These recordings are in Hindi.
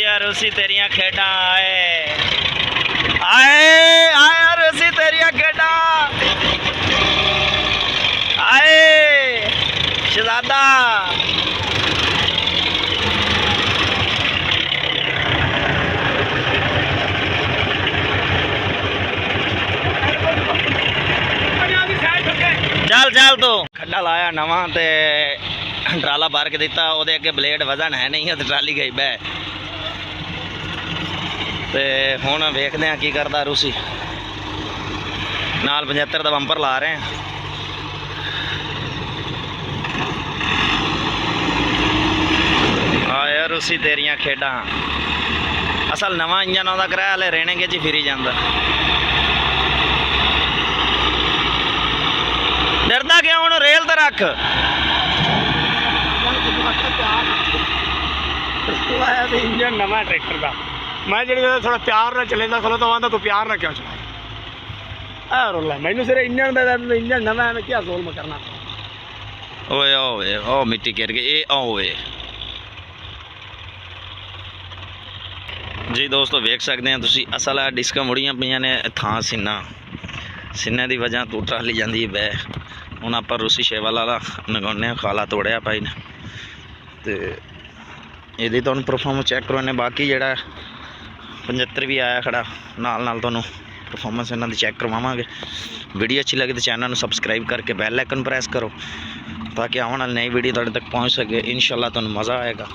यार रूसी तेरिया खेडा आए आए आए रूसी तेरिया खेडा आए शहजादा। चल चल तो खड्डा लाया नवा ते ट्राला भर के दिता ਉਹਦੇ ਅੱਗੇ ਬਲੇਡ वजन है नहीं ਤੇ ट्राली गई बह ਤੇ ਹੁਣ ਵੇਖਦੇ ਆ ਕੀ ਕਰਦਾ रूसी ਨਾਲ 75 ਦਾ ਬੰਪਰ ਲਾ ਰਹੇ ਆ। ਆਇਆ रूसी तेरिया खेडा असल नवा इंजन आउंदा कराया हले रेणेगे च फिरी जांदा। डरदा क्यों हुण रेल ते रख इंजन नवा है ट्रैक्टर का। मैं जी थोड़ा प्यार ना चलेंदा खलो तो आंदा तू प्यार ना क्यों चला रोला मैनू सिर्फ इंजन दा इंजन नवा है मैं क्या सोल में करना। ओए ओए ओ मिट्टी गिर गई ए ओए जी दोस्तों वेख सकते हैं तुसी असल है डिस्क मुड़ियां पईयां ने थां सीना सीने की वजह तो ट्राली जाती है बह हूँ आप रूसी शेवल वाला नगाने खाला तोड़िया भाई ने तो ये तो परफॉर्मेंस चेक करवाने बाकी जोड़ा 75 भी आया खड़ा नाल तो परफॉर्मेंस इन्हों की चेक करवावे। वीडियो अच्छी लगे तो चैनल को सबसक्राइब करके बैल आइकन प्रेस करो ताकि आने वाली नई वीडियो तुहाडे तक पहुँच सके। इंशाल्लाह तुहानू मज़ा आएगा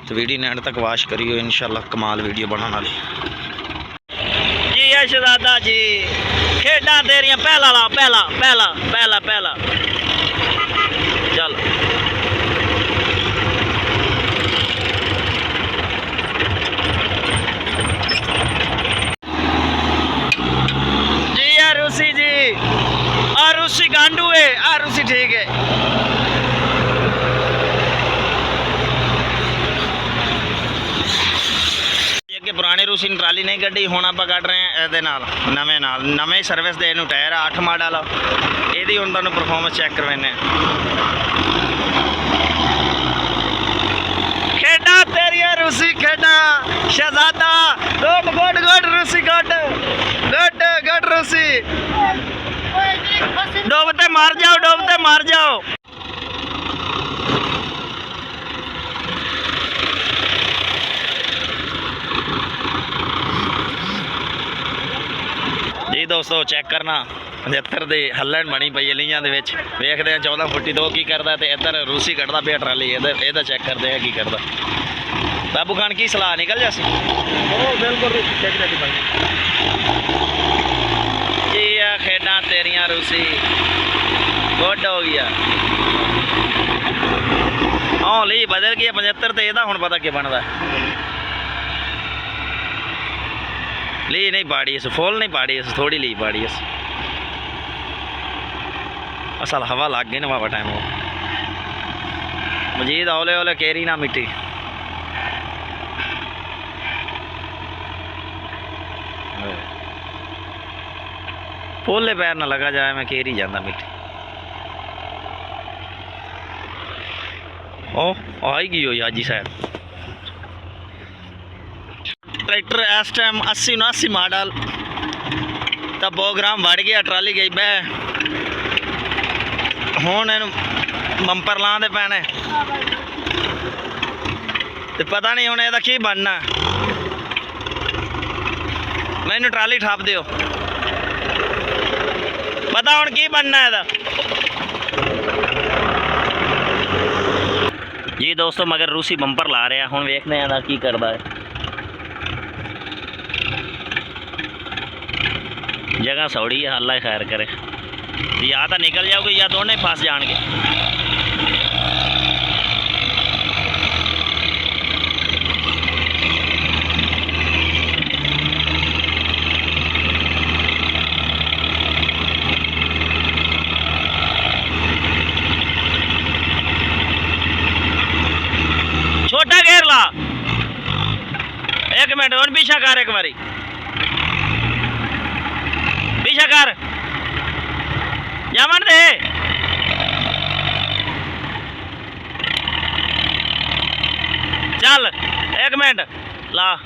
तो वीडियो ने एंड तक वाच करियो इंशाल्लाह कमाल वीडियो बनाने वाली जी है शहजादा जी। खेडा तेरिया पहला ला पहला पहला पहला पहला चल जी यार रूसी जी और रूसी गांडू है और रूसी ठीक है। पुरानी रूसी ने ट्राली नहीं कढ़ी हुण आपां कढ़ रहे हैं ये नवे सर्विस दे इनू टायर 8 मॉडल ये हुण तुहानूं परफॉर्मेंस चेक करवाने। खेडा तेरिया रूसी खेडा शहजादा गुड गुड गुड रूसी गुड गुड गुड रूसी डूबते मार जाओ। जी दोस्तों चेक करना 75 के हल्लन बनी पई लीआं दे विच वेखदे 14 फुटी 2 की करदा ते इधर रूसी कढ़दा पिया ट्राली इधर चेक करते हैं की करदा। बाबू खान की सलाह निकल जासी बिल्कुल जी आ खेडा तेरिया रूसी गुड हो गया हाँ ली बदल गया 75 तो यदा हुण पता क्या बनता ली नहीं पाड़ी इस फुल नहीं पाड़ी इस थोड़ी ली पाड़ी इस असल हवा लग गई ना बाबा टाइम वो मजीद ओले ओले केरी ना मिट्टी पोले पैर ना लगा जाए मैं केरी जाता मिट्टी ओ आई गई हो याजी साहब ट्रैक्टर इस टाइम 80-79 मॉडल तो 100 ग्राम बढ़ गया ट्राली गई बह हुण इन बंपर लाने पैने तो पता नहीं हुण इहदा की बनना मैनू ट्राली ठप दिओ पता हुण की बनना इहदा जी दोस्तों मगर रूसी बंपर ला रहा हुण वेखदे आं इहदा की करदा है। जगह सौड़ी है अल्लाह खैर करे या तो निकल जाओगे या दोनों ही फस जाएंगे। छोटा घेर ला एक मिनट और पीछा कर एक बारी पीछा कर जामन दे चल एक मिनट ਲਾ